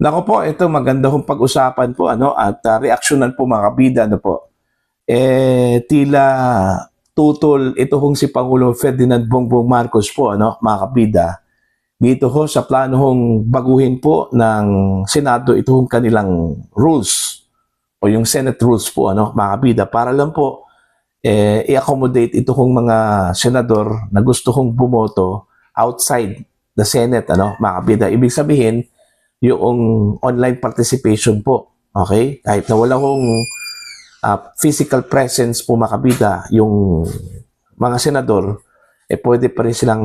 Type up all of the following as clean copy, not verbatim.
Nako po, ito maganda kong pag-usapan po at reaksyonan po mga kabida po. Tila tutol ito kong si Pangulo Ferdinand Bongbong Marcos po mga kabida. Dito ho sa plano hong baguhin po ng Senado ito hong kanilang rules o yung Senate rules po mga kabida para lang po i-accommodate ito kong mga senador na gusto kong bumoto outside the Senate mga kabida. Ibig sabihin yung online participation po. Okay? Kahit na wala kong physical presence po makabida yung mga senador, pwede pa rin silang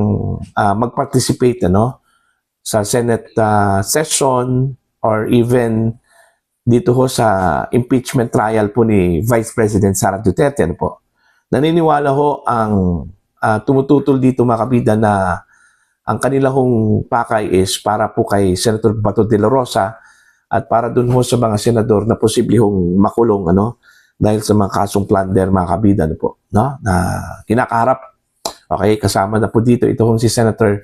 mag-participate sa Senate session or even dito ho sa impeachment trial po ni Vice President Sara Duterte po. Naniniwala ho ang tumututol dito makabida na ang kanila hong pakay is para po kay Senator Bato de la Rosa at para dun ho sa mga senador na posible hong makulong dahil sa mga kasong plunder mga kabida na kinakaharap. Okay, kasama na po dito ito hong si Senator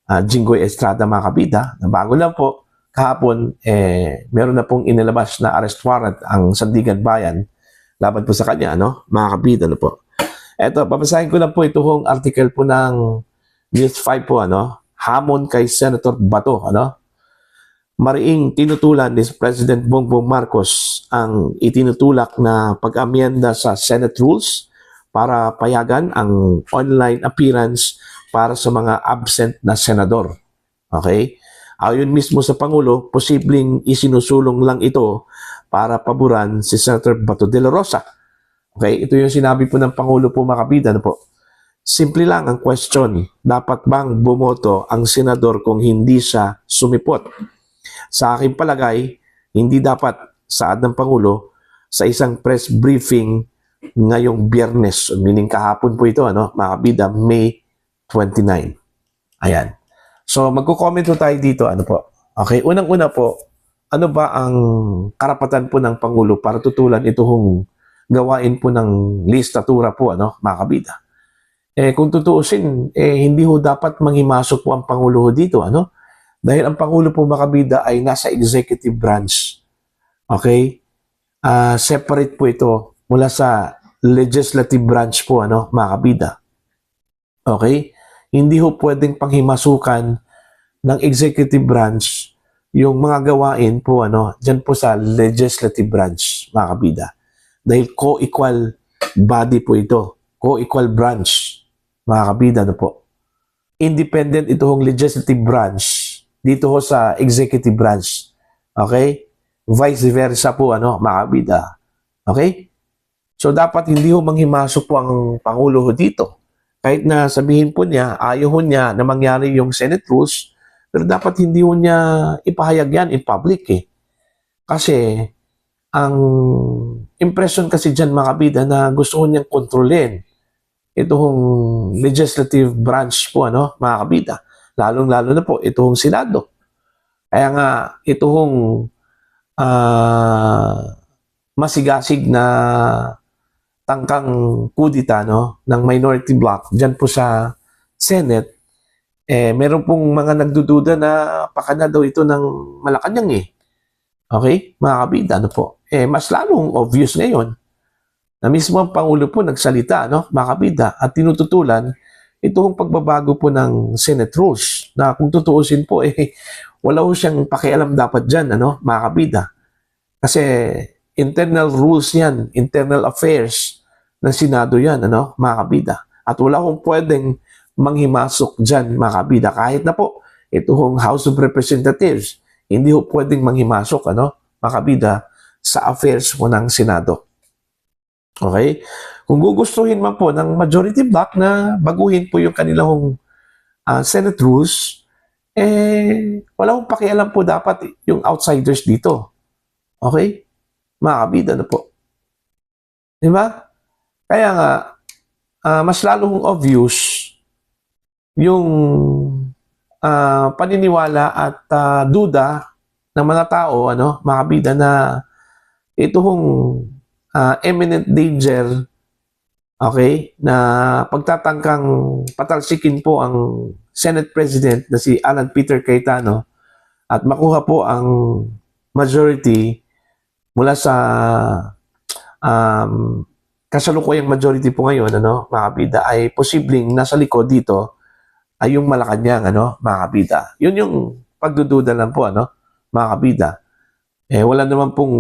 Jinggoy Estrada mga kabida na bago lang po kahapon meron na pong inilabas na arrest warrant ang Sandigan Bayan laban po sa kanya mga kabida po. Eto, babasahin ko lang po ito hong article po ng News 5 po hamon kay Senator Bato mariing tinutulan ni President Bongbong Marcos ang itinutulak na pag-amyenda sa Senate rules para payagan ang online appearance para sa mga absent na senador. Okay? Ayon mismo sa Pangulo, posibleng isinusulong lang ito para paboran si Senator Bato de la Rosa. Okay? Ito yung sinabi po ng Pangulo po mga kabida po. Simple lang ang question, dapat bang bumoto ang senador kung hindi siya sumipot? Sa aking palagay, hindi dapat, saad ng Pangulo sa isang press briefing ngayong Biyernes, meaning kahapon po ito, mga kabida, May 29. Ayan. So, magko-comment po tayo dito, po. Okay, unang-una po, ano ba ang karapatan po ng Pangulo para tutulan itong gawain po ng listatura po, mga kabida? Kung tutuusin, hindi ho dapat manghimasok po ang Pangulo dito, Dahil ang Pangulo po makabida ay nasa executive branch. Okay? Separate po ito mula sa legislative branch po, makabida. Okay? Hindi ho pwedeng panghimasukan ng executive branch yung mga gawain po, dyan po sa legislative branch, makabida. Dahil co-equal body po ito. Co-equal branch. Mga kabida po. Independent ito hong legislative branch dito ho sa executive branch. Okay? Vice versa po, mga kabida. Okay? So, dapat hindi ho manghimasok po ang Pangulo ho dito. Kahit na sabihin po niya, ayaw ho niya na mangyari yung Senate rules, pero dapat hindi ho niya ipahayag yan in public Kasi, ang impression kasi dyan, mga kabida, na gusto ho niyang kontrolin itong legislative branch po, mga kabida. Lalong-lalo na po, itong Senado. Kaya nga, itong masigasig na tangkang kudita ng minority bloc dyan po sa Senate, meron pong mga nagdududa na pakana daw ito ng Malacanang Okay? Mga kabida, po. Mas lalong obvious ngayon na mismo ang Pangulo po nagsalita, mga kabida, at tinututulan itong pagbabago po ng Senate rules na kung tutuusin po, wala po siyang pakialam dapat dyan, mga kabida. Kasi internal rules yan, internal affairs ng Senado yan, mga kabida. At wala kong pwedeng manghimasok dyan, mga kabida. Kahit na po, itong House of Representatives, hindi po pwedeng manghimasok, mga kabida, sa affairs po ng Senado. Okay? Kung gugustuhin man po ng majority bloc na baguhin po yung kanilang Senate rules, wala akong pakialam po dapat yung outsiders dito. Okay? Mga kabida po. Diba? Kaya nga, mas lalong obvious yung paniniwala at duda ng mga tao, mga kabida, na itong imminent danger, okay, na pagtatangkang patalsikin po ang Senate President na si Alan Peter Cayetano at makuha po ang majority mula sa kasalukuyang majority po ngayon, mga kabida, ay posibleng nasa likod dito ay yung Malacanang, mga kabida. Yun yung pagdududa lang po, mga kabida. Wala naman pong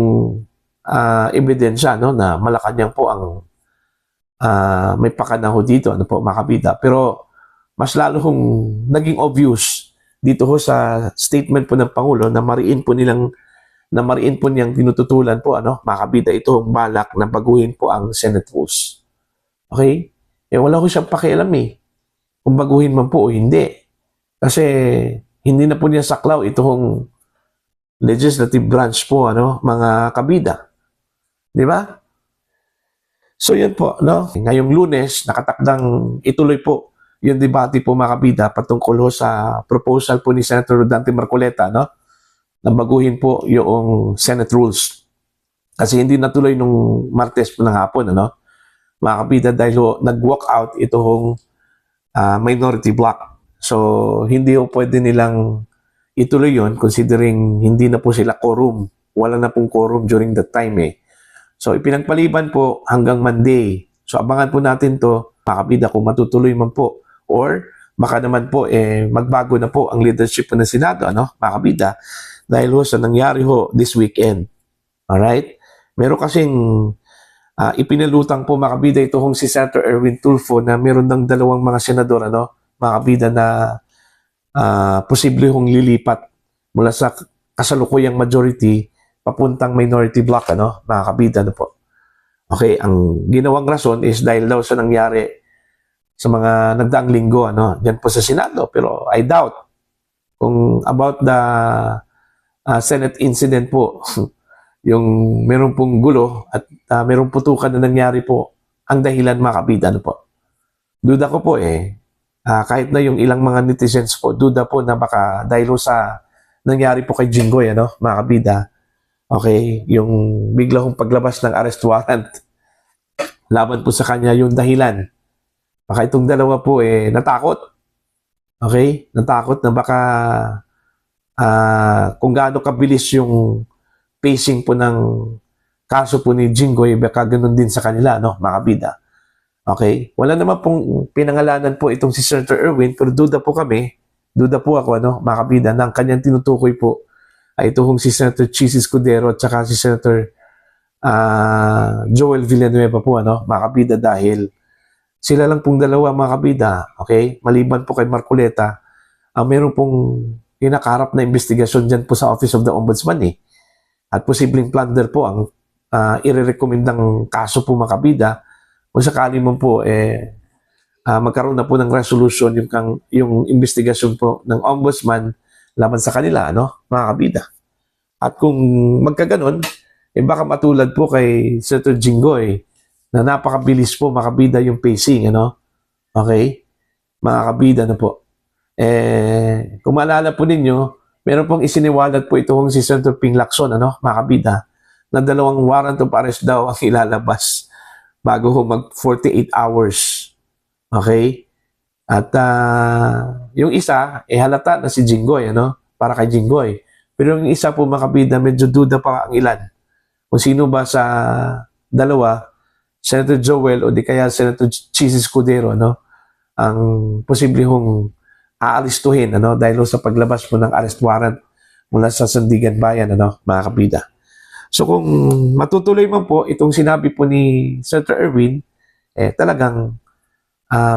ebidensya, na Malacanang po ang may pakanaho dito, mga kabida. Pero mas lalo kong naging obvious dito ho sa statement po ng Pangulo na mariin po niyang tinututulan po, mga kabida, itong balak na baguhin po ang Senate rules. Okay? Wala ko siyang pakialam kung baguhin man po o hindi. Kasi hindi na po niya saklaw itong legislative branch po, mga kabida. Di ba? So yan po, ngayong Lunes, nakatakdang ituloy po yung debate po, mga kabida, patungkol ho sa proposal po ni Senator Rodante Marcoleta, na baguhin po yung Senate rules. Kasi hindi natuloy nung Martes po ng hapon, mga kabida, dahil ho, nag-walk out itong minority block. So, hindi ho pwede nilang ituloy yon, considering hindi na po sila quorum. Wala na pong quorum during that time So, ipinagpaliban po hanggang Monday. So, abangan po natin to, mga kabida, kung matutuloy man po. Or, baka naman po, magbago na po ang leadership po ng Senado, mga kabida, dahil ho sa nangyari ho this weekend. Alright? Meron kasing ipinalutang po, mga kabida, ito hong si Senator Erwin Tulfo na meron ng dalawang mga senador, mga kabida, na posible hong lilipat mula sa kasalukuyang majority papuntang minority block, mga kabida, po. Okay, ang ginawang rason is dahil daw sa nangyari sa mga nagdaang linggo, dyan po sa Senado. Pero I doubt kung about the Senate incident po, yung meron pong gulo at meron putukan na nangyari po, ang dahilan, mga kabida, po. Duda ko po kahit na yung ilang mga netizens po, duda po na baka dahil sa nangyari po kay Jinggoy, mga kabida, okay, yung bigla kong paglabas ng arrest warrant laban po sa kanya yung dahilan. Baka itong dalawa po natakot. Okay? Natakot na baka kung gaano kabilis yung pacing po ng kaso po ni Jinggoy, baka ganun din sa kanila, mga kabida. Okay? Wala naman pong pinangalanan po itong si Senator Erwin, pero duda po ako, mga kabida, ng kanyang tinutukoy po ay ito si Senator Chis Escudero at saka si Senator Joel Villanueva po, mga kabida, dahil sila lang pong dalawa, mga kabida, okay? Maliban po kay Marcoleta, meron pong kinakaharap na investigasyon dyan po sa Office of the Ombudsman At posibleng plunder po ang irerekomendang kaso po, mga kabida, kung sakali mo po magkaroon na po ng resolution yung investigasyon po ng Ombudsman laban sa kanila, mga kabida. At kung magkaganon, baka matulad po kay Senator Jinggoy na napakabilis po, mga kabida, yung pacing, Okay? Mga kabida na po. Kung maalala po ninyo, meron pong isiniwalat po itong si Senator Ping Lacson, mga kabida, na 2 warrant of arrest daw ang ilalabas bago mag 48 hours. Okay? At yung isa, halata na si Jinggoy, para kay Jinggoy. Pero yung isa po, mga kabida, medyo duda pa ang ilan. Kung sino ba sa dalawa, Senator Joel o di kaya Senator Chis Escudero, ang posible hong aaristuhin, dahil sa paglabas mo ng arrest warrant mula sa Sandigan Bayan, mga kabida. So kung matutuloy man po itong sinabi po ni Senator Erwin, talagang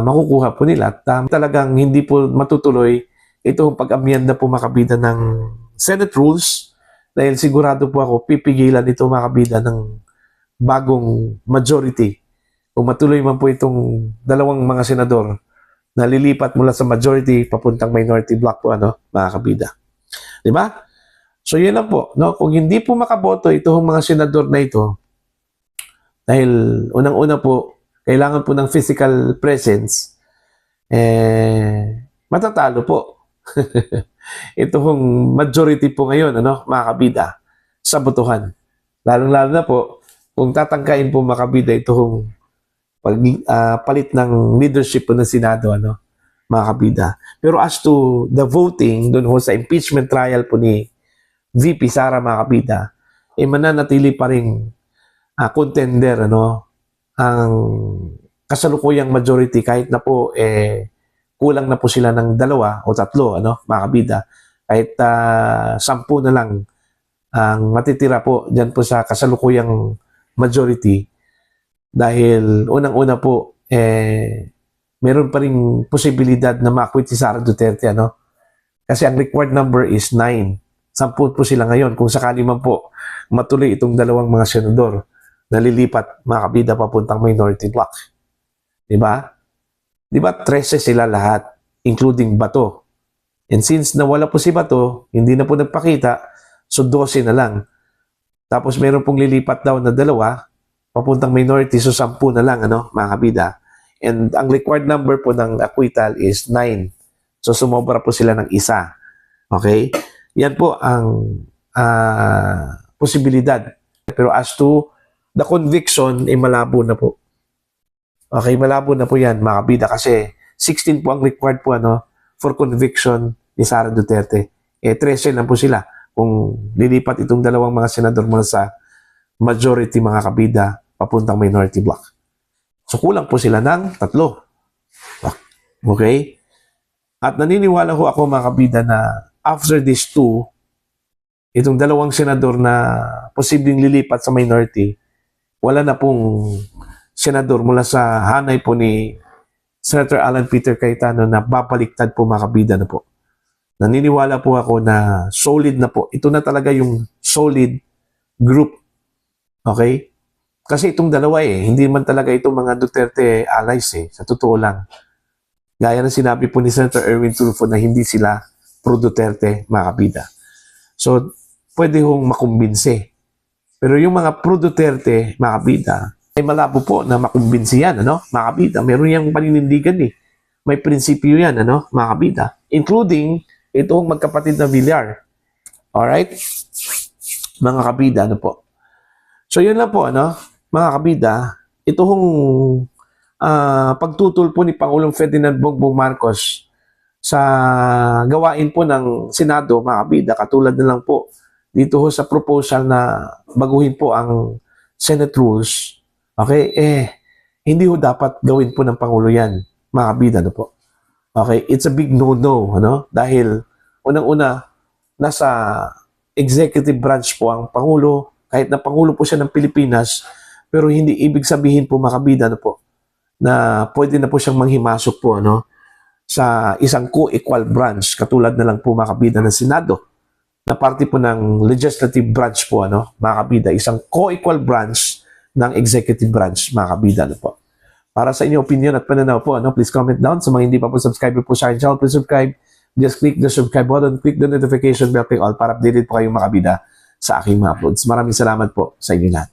makukuha po nila at talagang hindi po matutuloy itong pag-amyenda po, mga kabida, ng Senate rules, dahil sigurado po ako pipigilan ito, mga kabida, ng bagong majority. Kung matuloy man po itong dalawang mga senador na lilipat mula sa majority papuntang minority block po, mga kabida. Di ba? So yun lang po, kung hindi po makaboto itong mga senador na ito, dahil unang-una po, kailangan po ng physical presence, matatalo po. Ito hong majority po ngayon, mga kabida, sa botohan. Lalong-lalo na po, kung tatangkain po, mga kabida, ito hong palit ng leadership po ng Senado, mga kabida. Pero as to the voting, doon ho sa impeachment trial po ni VP Sara, mga kabida, mananatili pa rin contender, ano, ang kasalukuyang majority, kahit na po kulang na po sila ng 2 o 3, ano, mga kabida. Kahit 10 na lang ang matitira po dyan po sa kasalukuyang majority, dahil unang-una po meron pa ring posibilidad na ma-acquit si Sara Duterte, ano? Kasi ang required number is 9. 10 po sila ngayon. Kung sakali man po matuloy itong 2 mga senador na lilipat, mga kabida, papuntang minority block. Diba? Diba 13 sila lahat, including Bato. And since nawala po si Bato, hindi na po nagpakita, so 12 na lang. Tapos meron pong lilipat daw na 2, papuntang minority, so 10 na lang, ano, mga kabida. And ang required number po ng acquittal is 9. So sumobra po sila ng 1. Okay? Yan po ang posibilidad. Pero as to the conviction, malabo na po. Okay, malabo na po yan, mga kabida, kasi 16 po ang required po, ano, for conviction ni Sara Duterte. 13 lang po sila kung lilipat itong 2 mga senador mula sa majority, mga kabida, papuntang minority block. So kulang po sila ng 3. Okay? At naniniwala ho ako, mga kabida, na after these 2, itong 2 senador na posibleng lilipat sa minority, wala na pong senador mula sa hanay po ni Senator Alan Peter Cayetano na babaliktad po, mga kabida, na po. Naniniwala po ako na solid na po. Ito na talaga yung solid group. Okay? Kasi itong 2 hindi man talaga itong mga Duterte allies sa totoo lang. Gaya ng sinabi po ni Senator Erwin Tulfo na hindi sila pro-Duterte, mga kabida. So, pwede hong makumbinse. Pero yung mga pro-Duterte, mga kabida, ay malabo po na makumbinsi yan, ano, mga kabida. Meron yung paninindigan May prinsipyo yan, ano, mga kabida. Including itong magkapatid na Villar. Alright? Mga kabida, ano po. So, yun lang po, ano, mga kabida, itong pagtutol po ni Pangulong Ferdinand Bongbong Marcos sa gawain po ng Senado, mga kabida, katulad na lang po dito ho sa proposal na baguhin po ang Senate rules, okay, hindi ho dapat gawin po ng Pangulo yan, mga kabida, ano po. Okay, it's a big no-no, ano, dahil unang-una, nasa executive branch po ang Pangulo, kahit na Pangulo po siya ng Pilipinas, pero hindi ibig sabihin po, mga kabida, ano po, na pwede na po siyang manghimasok po, ano, sa isang co-equal branch, katulad na lang po, mga kabida, ng Senado, na parte po ng legislative branch po, ano, mga kabida, isang co-equal branch ng executive branch, mga kabida, ano po. Para sa inyong opinion at pananaw po, ano, please comment down. Sa mga hindi pa po subscriber po sa akin channel, please subscribe. Just click the subscribe button, click the notification bell, click all para updated po kayong, mga kabida, sa aking mga uploads. Maraming salamat po sa inyo lahat.